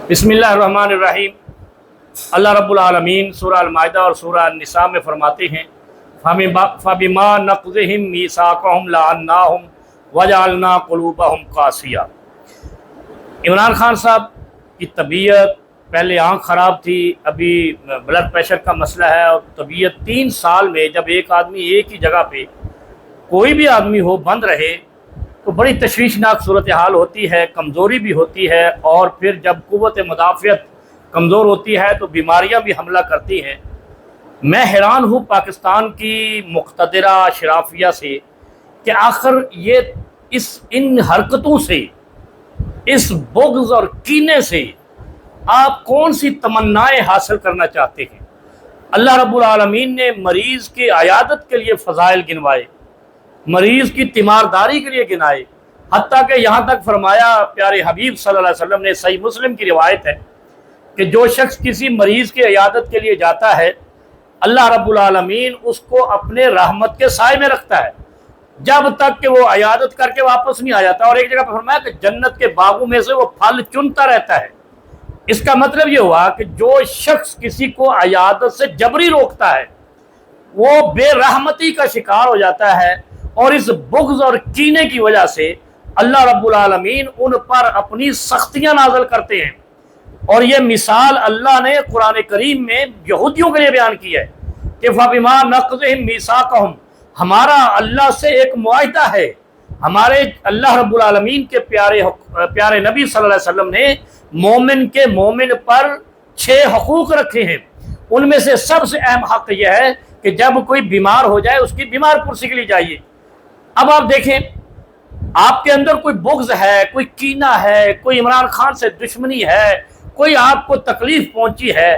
बिस्मिल्लाहिर्रहमानिर्रहीम। अल्लाह रब्बुल आलमीन सूरह अल-माइदा और सूरह अन-निसा में फरमाते हैं, फ़बिमा नक़ज़िहिम मीसाक़हुम लअन्नाहुम वजअलना क़ुलूबहुम क़ासिया। इमरान खान साहब की तबीयत, पहले आँख ख़राब थी, अभी ब्लड प्रेशर का मसला है, और तबीयत 3 साल में जब एक आदमी एक ही जगह पे कोई भी आदमी हो बंद रहे तो बड़ी तशवीशनाक सूरत हाल होती है, कमज़ोरी भी होती है, और फिर जब क़ुव्वत मुदाफ़ियत कमज़ोर होती है तो बीमारियां भी हमला करती हैं। मैं हैरान हूँ पाकिस्तान की मुक़्तदिरा शराफिया से कि आखिर ये इन हरकतों से, इस बुग़्ज़ और कीने से आप कौन सी तमन्नाएँ हासिल करना चाहते हैं। अल्लाह रब्बुल आलमीन ने मरीज़ की अयादत के लिए फ़ज़ाइल गिनवाए, मरीज़ की तीमारदारी के लिए गिनाए, हत्ता कि यहाँ तक फरमाया प्यारे हबीब सल्लल्लाहु अलैहि वसल्लम ने, सही मुस्लिम की रिवायत है कि जो शख्स किसी मरीज़ की अयादत के लिए जाता है, अल्लाह रब्बुल आलमीन उसको अपने रहमत के साए में रखता है जब तक कि वो अयादत करके वापस नहीं आ जाता। और एक जगह पर फरमाया कि जन्नत के बागों में से वो फल चुनता रहता है। इसका मतलब ये हुआ कि जो शख्स किसी को अयादत से जबरी रोकता है वो बेरहमती का शिकार हो जाता है, और इस बुग़्ज़ और कीने की वजह से अल्लाह रब्बुल आलमीन उन पर अपनी सख्तियाँ नाज़िल करते हैं। और ये मिसाल अल्लाह ने कुरान करीम में यहूदियों के लिए बयान की है कि फ़बिमा नक़ज़िहिम मीसाक़हुम, हमारा अल्लाह से एक मुआहिदा है। हमारे अल्लाह रब्बुल आलमीन के प्यारे नबी सल्लल्लाहु अलैहि वसल्लम ने मोमिन पर 6 हकूक़ रखे हैं। उनमें से सबसे अहम हक़ यह है कि जब कोई बीमार हो जाए उसकी बीमार पुरसी के लिए जाइए। अब आप देखें, आपके अंदर कोई बुग़्ज़ है, कोई कीना है, कोई इमरान खान से दुश्मनी है, कोई आपको तकलीफ़ पहुंची है,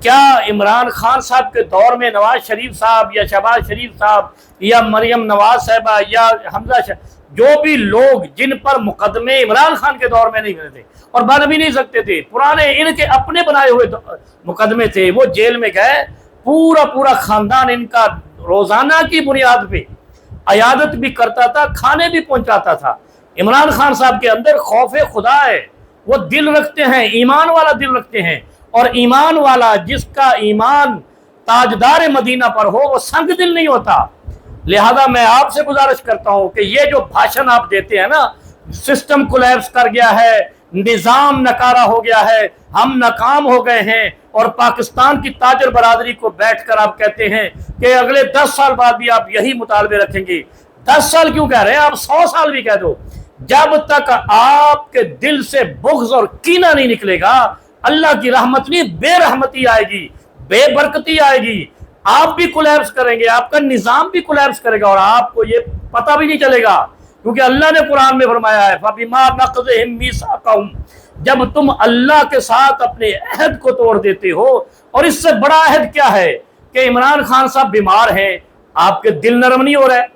क्या इमरान खान साहब के दौर में नवाज शरीफ साहब या शहबाज शरीफ साहब या मरियम नवाज साहबा या हमजा जो भी लोग जिन पर मुकदमे इमरान खान के दौर में नहीं मिले थे और बन भी नहीं सकते थे, पुराने इनके अपने बनाए हुए मुकदमे थे, वो जेल में गए, पूरा ख़ानदान इनका रोज़ाना की बुनियाद पे अयादत भी करता था, खाने भी पहुंचाता था। इमरान खान साहब के अंदर खौफ खुदा है, वो दिल रखते हैं, ईमान वाला दिल रखते हैं, और ईमान वाला जिसका ईमान ताजदार मदीना पर हो वो संग दिल नहीं होता। लिहाजा मैं आपसे गुजारिश करता हूं कि ये जो भाषण आप देते हैं ना, सिस्टम कोलैप्स कर गया है, निज़ाम नकारा हो गया है, हम नाकाम हो गए हैं, और पाकिस्तान की ताजर बरादरी को बैठकर आप कहते हैं कि अगले 10 साल बाद भी आप यही मुतालबे रखेंगे। 10 साल क्यों कह रहे हैं, आप 100 साल भी कह दो, जब तक आपके दिल से बुग़्ज़ और कीना नहीं निकलेगा, अल्लाह की रहमत नहीं, बेरहमती आएगी, बेबरकती आएगी, आप भी कोलैप्स करेंगे, आपका निज़ाम भी कोलैप्स करेगा, और आपको ये पता भी नहीं चलेगा, क्योंकि अल्लाह ने कुरान में फरमाया है फ़बिमा नक़ज़िहिम मीसाक़हुम, जब तुम अल्लाह के साथ अपने अहद को तोड़ देते हो। और इससे बड़ा अहद क्या है कि इमरान खान साहब बीमार हैं, आपके दिल नरम नहीं हो रहा है,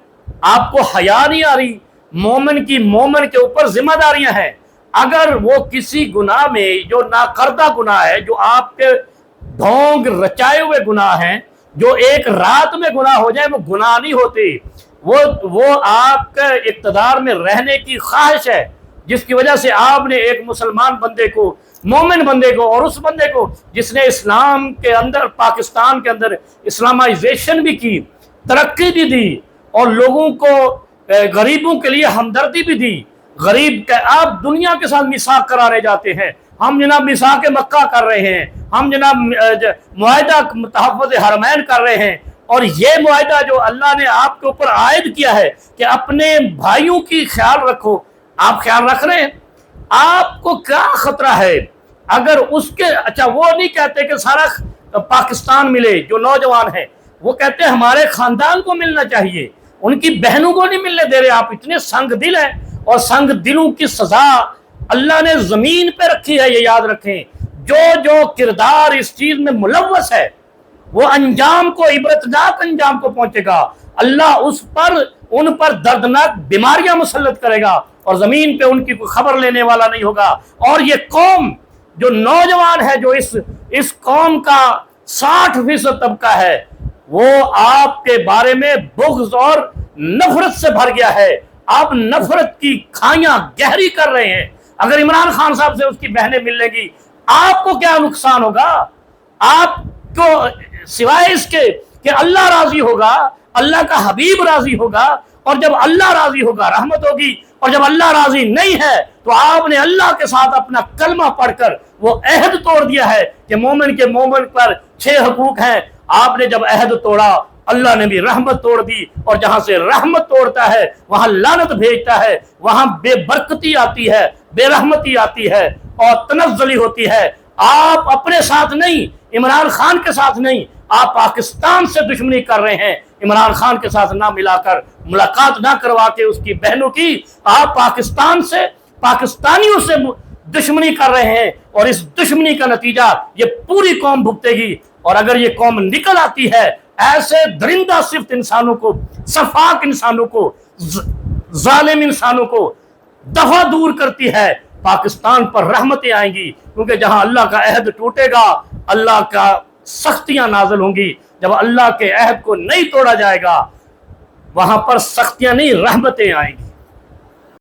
आपको हया नहीं आ रही, मोमिन के ऊपर जिम्मेदारियां हैं। अगर वो किसी गुनाह में, जो नाकर्दा गुनाह है, जो आपके ढोंग रचाए हुए गुनाह हैं, जो एक रात में गुनाह हो जाए वो गुनाह नहीं होते, वो आपके इक़्तिदार में रहने की ख्वाहिश है, जिसकी वजह से आपने एक मुसलमान बंदे को, मोमिन बंदे को, और उस बंदे को जिसने इस्लाम के अंदर, पाकिस्तान के अंदर इस्लामाइजेशन भी की, तरक्की भी दी, और लोगों को, गरीबों के लिए हमदर्दी भी दी। गरीब के आप दुनिया के साथ मिसाक कराने जाते हैं, हम जनाब मिसाक मक्का कर रहे हैं, हम जनाब मुआहिदा तहफ़्फ़ुज़ हरमैन कर रहे हैं, और ये मुआहिदा जो अल्लाह ने आपके ऊपर आयद किया है कि अपने भाइयों की ख्याल रखो, आप ख्याल रख रहे हैं? आपको क्या खतरा है अगर उसके, अच्छा वो नहीं कहते कि सारा पाकिस्तान मिले, जो नौजवान हैं वो कहते हैं हमारे खानदान को मिलना चाहिए, उनकी बहनों को नहीं मिलने दे रहे। आप इतने संग दिल हैं, और संग दिलों की सजा अल्लाह ने जमीन पे रखी है, ये याद रखें। जो किरदार इस चीज में मुलव्वस है वो अंजाम को, इबरतनाक अंजाम को पहुंचेगा। अल्लाह उन पर दर्दनाक बीमारियां मुसल्लत करेगा, और जमीन पे उनकी कोई खबर लेने वाला नहीं होगा। और ये कौम जो नौजवान है, जो इस कौम का 60% तबका है, वो आपके बारे में बुग़्ज़ और नफरत से भर गया है। आप नफरत की खाइयां गहरी कर रहे हैं। अगर इमरान खान साहब से उसकी बहनें मिल लेंगी, آپ کو کیا نقصان ہوگا؟ آپ کو سوائے اس کے کہ اللہ راضی ہوگا، اللہ کا حبیب راضی ہوگا، اور جب اللہ راضی ہوگا رحمت ہوگی، اور جب اللہ راضی نہیں ہے تو آپ نے اللہ کے ساتھ اپنا کلمہ پڑھ کر وہ عہد توڑ دیا ہے کہ مومن کے مومن پر 6 حقوق ہیں۔ آپ نے جب عہد توڑا، اللہ نے بھی رحمت توڑ دی، اور جہاں سے رحمت توڑتا ہے وہاں لعنت بھیجتا ہے، وہاں بے برکتی آتی ہے، بے رحمتی آتی ہے اور تنزلی ہوتی ہے۔ آپ اپنے ساتھ نہیں، عمران خان کے ساتھ نہیں، آپ پاکستان سے دشمنی کر رہے ہیں، عمران خان کے ساتھ نہ ملا کر، ملاقات نہ کروا کے اس کی بہنوں کی، آپ پاکستان سے، پاکستانیوں سے دشمنی کر رہے ہیں، اور اس دشمنی کا نتیجہ یہ پوری قوم بھگتے گی۔ اور اگر یہ قوم نکل آتی ہے ایسے درندہ صفت انسانوں کو، سفاک انسانوں کو، ظالم انسانوں کو دفع دور کرتی ہے، پاکستان پر رحمتیں آئیں گی، کیونکہ جہاں اللہ کا عہد ٹوٹے گا اللہ کا سختیاں نازل ہوں گی۔ جب اللہ کے عہد کو نہیں توڑا جائے گا وہاں پر سختیاں نہیں، رحمتیں آئیں گی۔